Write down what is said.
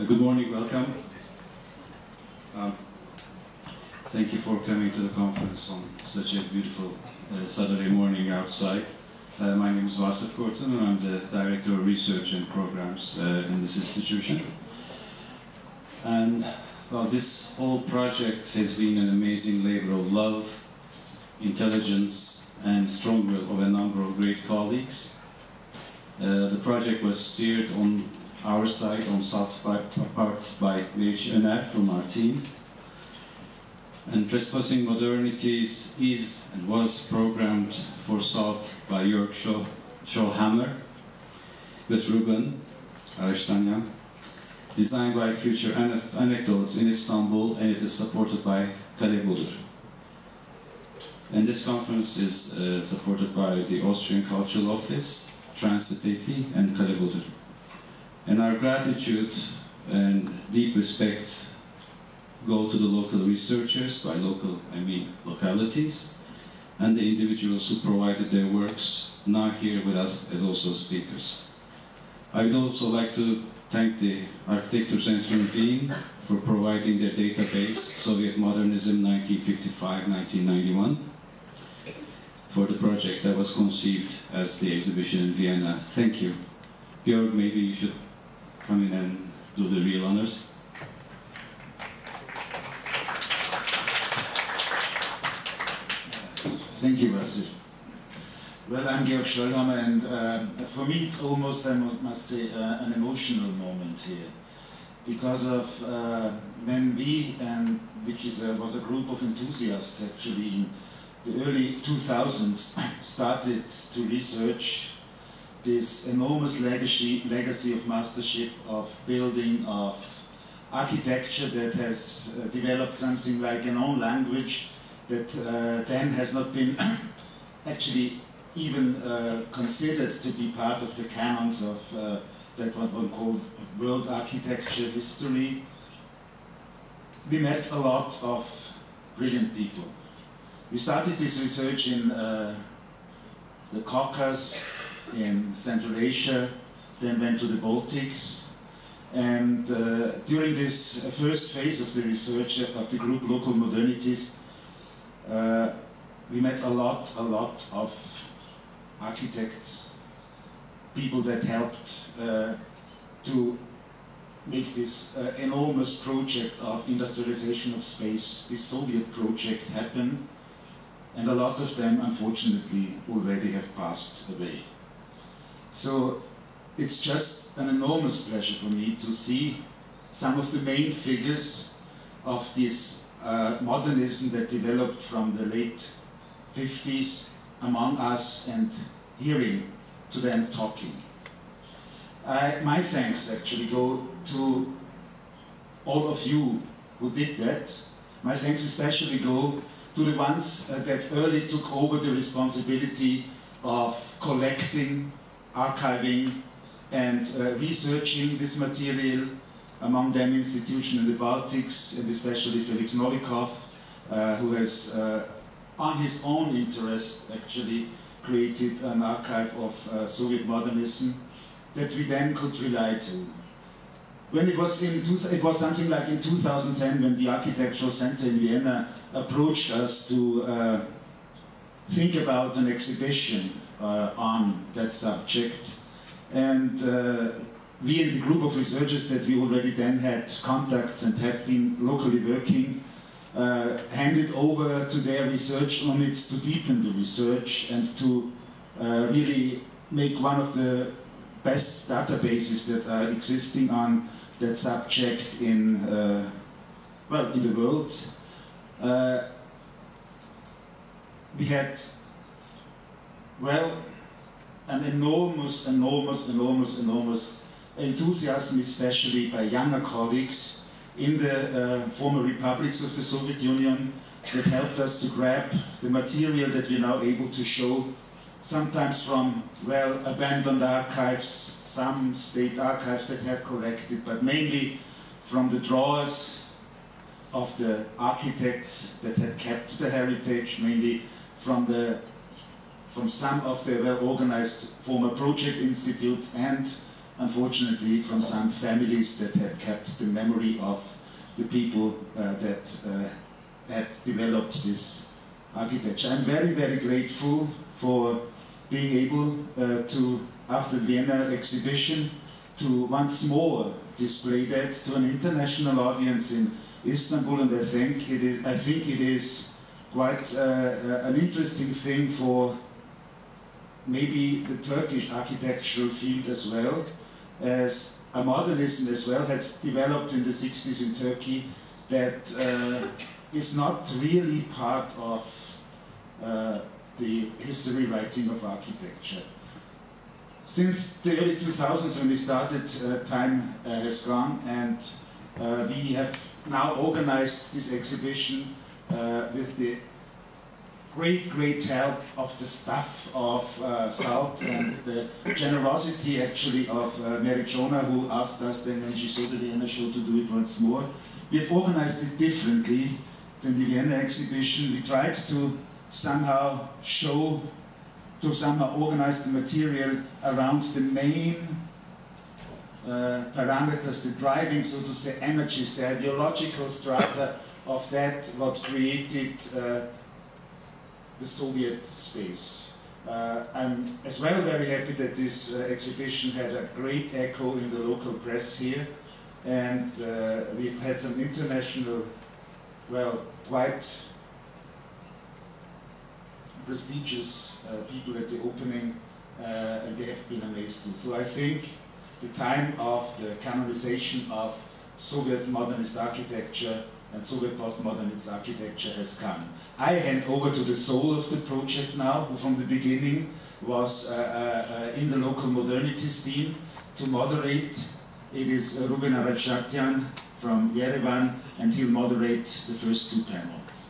Good morning, welcome. Thank you for coming to the conference on such a beautiful Saturday morning outside. My name is Vasıf Kortun and I'm the Director of Research and Programs in this institution. And well, this whole project has been an amazing labor of love, intelligence and strong will of a number of great colleagues. The project was steered on our side, on SALT's part, by Meriç Öner from our team. And Trespassing Modernities is and was programmed for SALT by Georg Schöllhammer with Ruben Aristanya, designed by Future Anecdotes in Istanbul, and it is supported by kabul. And this conference is supported by the Austrian Cultural Office, Transitati, and kabul. And our gratitude and deep respect go to the local researchers, by local I mean localities, and the individuals who provided their works, now here with us as also speakers. I would also like to thank the Architecturzentrum Wien for providing their database, Soviet Modernism 1955-1991, for the project that was conceived as the exhibition in Vienna. Thank you. Georg, maybe you should come in and do the real honors. Thank you, Vasıf. Well, I'm Georg Schöllhammer, and for me it's almost, I must say, an emotional moment here. Because of when we, which was a group of enthusiasts actually in the early 2000s, started to research this enormous legacy of mastership, of building, of architecture that has developed something like an own language that then has not been actually even considered to be part of the canons of that what one called world architecture history. We met a lot of brilliant people. We started this research in the Caucasus, in Central Asia, then went to the Baltics, and during this first phase of the research of the group Local Modernities, we met a lot of architects, people that helped to make this enormous project of industrialization of space, this Soviet project, happen, and a lot of them unfortunately already have passed away. So it's just an enormous pleasure for me to see some of the main figures of this modernism that developed from the late 50s among us and hearing to them talking. My thanks actually go to all of you who did that. My thanks especially go to the ones that early took over the responsibility of collecting, archiving and researching this material, among them institutions in the Baltics, and especially Felix Novikov, who has, on his own interest, actually created an archive of Soviet modernism that we then could rely to. When it was something like in 2010 when the Architectural Center in Vienna approached us to think about an exhibition on that subject, and we in the group of researchers that we already then had contacts and had been locally working, handed over to their research units to deepen the research and to really make one of the best databases that are existing on that subject in the world. We had, well, an enormous enthusiasm, especially by younger colleagues in the former republics of the Soviet Union, that helped us to grab the material that we're now able to show, sometimes from, well, abandoned archives, some state archives that had collected, but mainly from the drawers of the architects that had kept the heritage, mainly from some of the well-organized former project institutes, and unfortunately from some families that had kept the memory of the people that had developed this architecture. I'm very, very grateful for being able to, after the Vienna exhibition, to once more display that to an international audience in Istanbul, and I think it is quite an interesting thing for maybe the Turkish architectural field as well, as a modernism as well has developed in the 60s in Turkey that is not really part of the history writing of architecture. Since the early 2000s when we started, time has gone, and we have now organized this exhibition with the great help of the staff of SALT and the generosity actually of Mary Jonah, who asked us then when she saw the Vienna show to do it once more. We have organized it differently than the Vienna exhibition. We tried to somehow organize the material around the main parameters, the driving, so to say, energies, the ideological strata of that, what created the Soviet space. I'm as well very happy that this exhibition had a great echo in the local press here, and we've had some international, well, quite prestigious people at the opening, and they have been amazed too. So I think the time of the canonization of Soviet modernist architecture and Soviet postmodernist architecture has come. I hand over to the soul of the project now, who from the beginning was in the local modernities team to moderate. It is Ruben Arabshatian from Yerevan, and he'll moderate the first two panels.